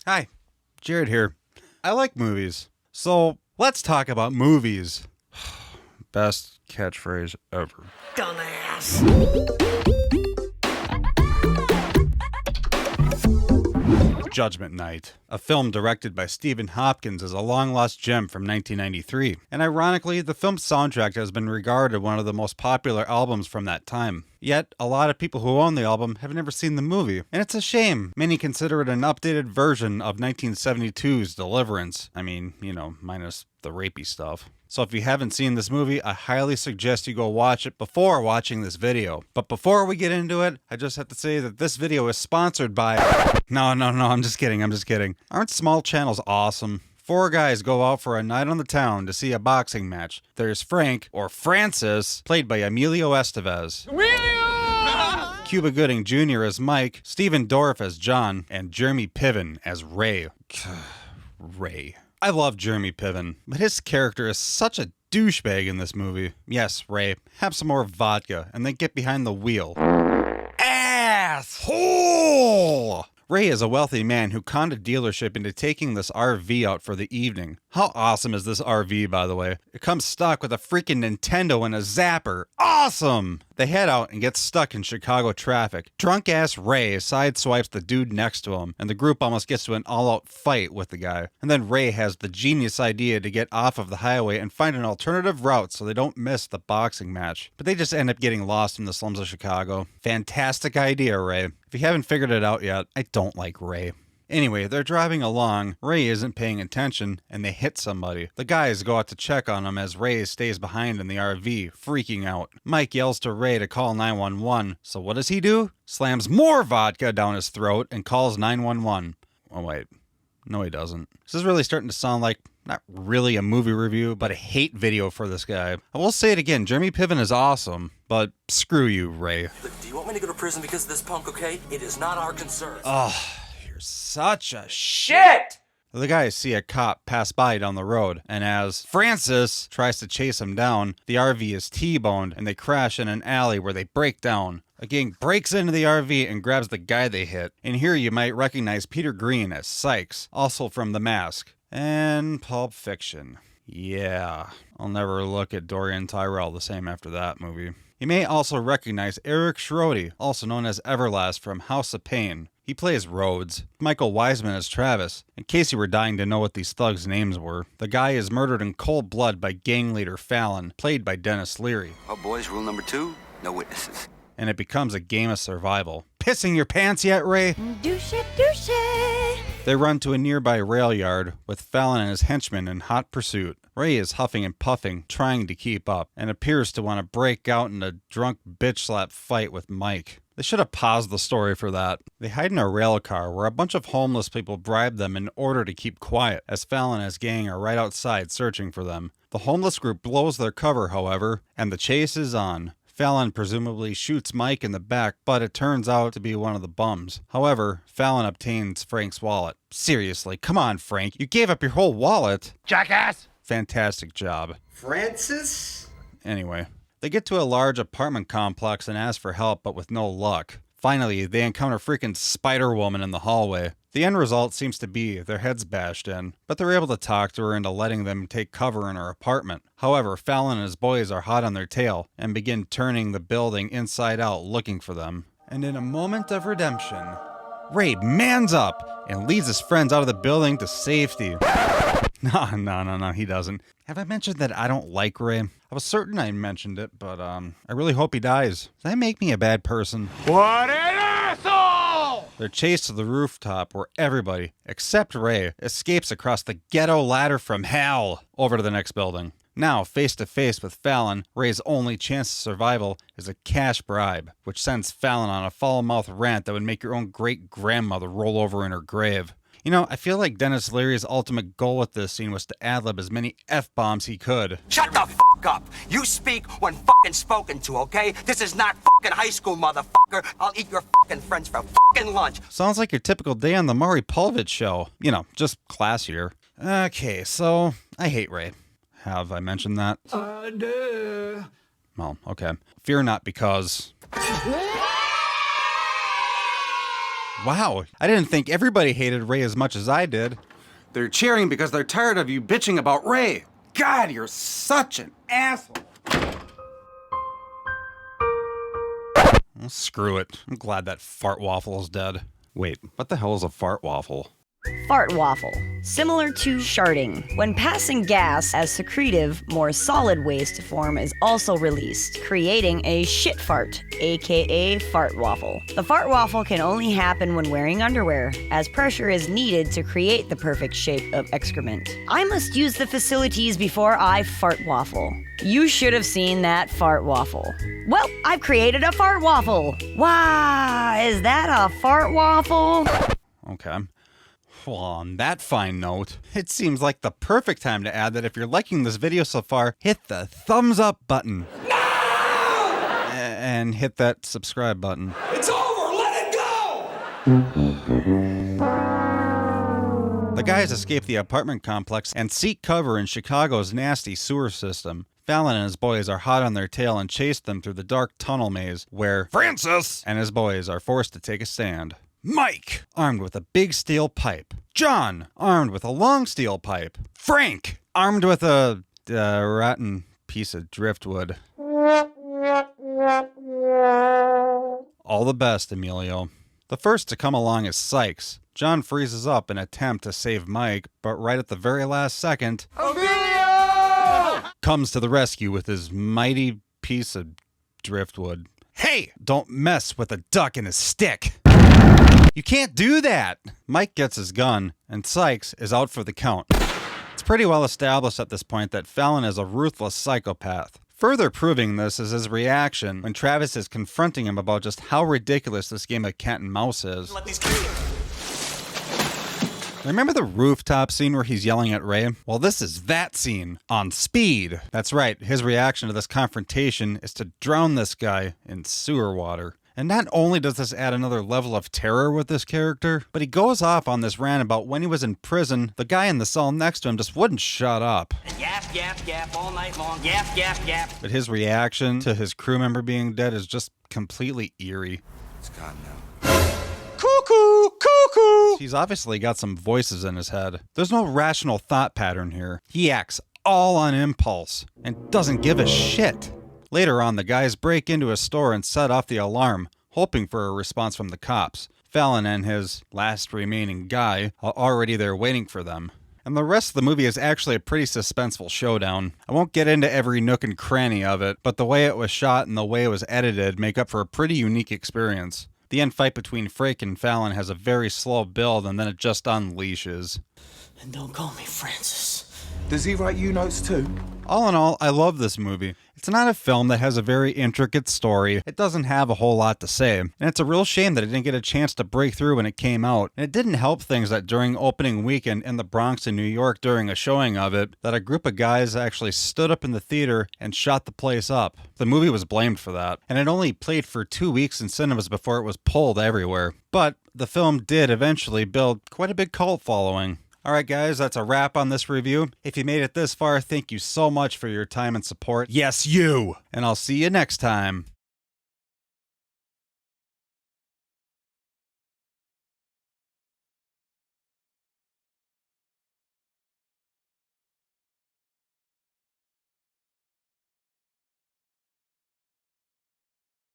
Hi, Jared here. I like movies. So let's talk about movies. Best catchphrase ever. Dumbass. Judgment Night, a film directed by Stephen Hopkins, is a long-lost gem from 1993. And ironically, the film's soundtrack has been regarded one of the most popular albums from that time. Yet, a lot of people who own the album have never seen the movie. And it's a shame. Many consider it an updated version of 1972's Deliverance. I mean, minus the rapey stuff. So if you haven't seen this movie, I highly suggest you go watch it before watching this video. But before we get into it, I just have to say that this video is sponsored by... No, I'm just kidding. Aren't small channels awesome? 4 guys go out for a night on the town to see a boxing match. There's Frank, or Francis, played by Emilio Estevez. Cuba Gooding Jr. as Mike, Stephen Dorff as John, and Jeremy Piven as Ray. Ray. I love Jeremy Piven, but his character is such a douchebag in this movie. Yes, Ray, have some more vodka and then get behind the wheel. Asshole! Ray is a wealthy man who conned a dealership into taking this RV out for the evening. How awesome is this RV, by the way? It comes stock with a freaking Nintendo and a zapper. Awesome! They head out and get stuck in Chicago traffic. Drunk-ass Ray sideswipes the dude next to him, and the group almost gets to an all-out fight with the guy. And then Ray has the genius idea to get off of the highway and find an alternative route so they don't miss the boxing match. But they just end up getting lost in the slums of Chicago. Fantastic idea, Ray. If you haven't figured it out yet, I don't like Ray. Anyway, they're driving along, Ray isn't paying attention, and they hit somebody. The guys go out to check on him as Ray stays behind in the RV, freaking out. Mike yells to Ray to call 911, so what does he do? Slams more vodka down his throat and calls 911. Oh wait, no he doesn't. This is really starting to sound like not really a movie review, but a hate video for this guy. I will say it again, Jeremy Piven is awesome, but screw you, Ray. Look, do you want me to go to prison because of this punk, okay? It is not our concern. You're such a shit! The guys see a cop pass by down the road, and as Francis tries to chase him down, the RV is T-boned, and they crash in an alley where they break down. A gang breaks into the RV and grabs the guy they hit. And here you might recognize Peter Green as Sykes, also from The Mask. And Pulp Fiction. Yeah, I'll never look at Dorian Tyrell the same after that movie. You may also recognize Eric Schrody, also known as Everlast from House of Pain. He plays Rhodes. Michael Wiseman as Travis. In case you were dying to know what these thugs' names were, the guy is murdered in cold blood by gang leader Fallon, played by Denis Leary. Oh boys, rule number 2, no witnesses. And it becomes a game of survival. Pissing your pants yet, Ray? Douche, douche. They run to a nearby rail yard with Fallon and his henchmen in hot pursuit. Ray is huffing and puffing, trying to keep up, and appears to want to break out in a drunk bitch slap fight with Mike. They should have paused the story for that. They hide in a rail car where a bunch of homeless people bribe them in order to keep quiet, as Fallon and his gang are right outside searching for them. The homeless group blows their cover, however, and the chase is on. Fallon presumably shoots Mike in the back, but it turns out to be one of the bums. However, Fallon obtains Frank's wallet. Seriously, come on, Frank. You gave up your whole wallet. Jackass! Fantastic job. Francis? Anyway, they get to a large apartment complex and ask for help, but with no luck. Finally, they encounter freaking Spider-Woman in the hallway. The end result seems to be their heads bashed in, but they're able to talk to her into letting them take cover in her apartment. However, Fallon and his boys are hot on their tail and begin turning the building inside out looking for them. And in a moment of redemption, Ray mans up and leads his friends out of the building to safety. No, he doesn't. Have I mentioned that I don't like Ray? I was certain I mentioned it, but I really hope he dies. Does that make me a bad person? What an asshole! They're chased to the rooftop where everybody, except Ray, escapes across the ghetto ladder from hell over to the next building. Now, face to face with Fallon, Ray's only chance of survival is a cash bribe, which sends Fallon on a foul-mouthed rant that would make your own great-grandmother roll over in her grave. You know, I feel like Denis Leary's ultimate goal with this scene was to ad-lib as many F-bombs he could. Shut the fuck up! You speak when fucking spoken to, okay? This is not fucking high school, motherfucker! I'll eat your fucking friends for fucking lunch! Sounds like your typical day on the Maury Povich show. You know, just classier. Okay, so, I hate Ray. Have I mentioned that? Duh. Well, okay. Fear not, because... Wow, I didn't think everybody hated Ray as much as I did. They're cheering because they're tired of you bitching about Ray. God, you're such an asshole. Well, screw it. I'm glad that fart waffle is dead. Wait, what the hell is a fart waffle? Fart waffle. Similar to sharding. When passing gas as secretive, more solid waste form is also released, creating a shit fart, aka fart waffle. The fart waffle can only happen when wearing underwear, as pressure is needed to create the perfect shape of excrement. I must use the facilities before I fart waffle. You should have seen that fart waffle. Well, I've created a fart waffle. Wow, is that a fart waffle? Okay. Well, on that fine note, it seems like the perfect time to add that if you're liking this video so far, hit the thumbs up button. No! And hit that subscribe button. It's over. Let it go. The guys escape the apartment complex and seek cover in Chicago's nasty sewer system. Fallon and his boys are hot on their tail and chase them through the dark tunnel maze where Francis and his boys are forced to take a stand. Mike, armed with a big steel pipe. John, armed with a long steel pipe. Frank, armed with a rotten piece of driftwood. All the best, Emilio. The first to come along is Sykes. John freezes up in an attempt to save Mike, but right at the very last second, Emilio! comes to the rescue with his mighty piece of driftwood. Hey, don't mess with a duck and his stick. You can't do that! Mike gets his gun, and Sykes is out for the count. It's pretty well established at this point that Fallon is a ruthless psychopath. Further proving this is his reaction when Travis is confronting him about just how ridiculous this game of cat and mouse is. Remember the rooftop scene where he's yelling at Ray? Well, this is that scene on speed. That's right, his reaction to this confrontation is to drown this guy in sewer water. And not only does this add another level of terror with this character, but he goes off on this rant about when he was in prison, the guy in the cell next to him just wouldn't shut up. Yap, yap, yap, all night long. Yap, yap, yap. But his reaction to his crew member being dead is just completely eerie. It's gone now. Cuckoo! Cuckoo! He's obviously got some voices in his head. There's no rational thought pattern here. He acts all on impulse and doesn't give a shit. Later on, the guys break into a store and set off the alarm, hoping for a response from the cops. Fallon and his last remaining guy are already there waiting for them. And the rest of the movie is actually a pretty suspenseful showdown. I won't get into every nook and cranny of it, but the way it was shot and the way it was edited make up for a pretty unique experience. The end fight between Frank and Fallon has a very slow build and then it just unleashes. And don't call me Francis. Does he write you notes too? All in all, I love this movie. It's not a film that has a very intricate story. It doesn't have a whole lot to say. And it's a real shame that it didn't get a chance to break through when it came out. And it didn't help things that during opening weekend in the Bronx in New York during a showing of it, that a group of guys actually stood up in the theater and shot the place up. The movie was blamed for that. And it only played for 2 weeks in cinemas before it was pulled everywhere. But the film did eventually build quite a big cult following. Alright guys, that's a wrap on this review. If you made it this far, thank you so much for your time and support. Yes, you! And I'll see you next time.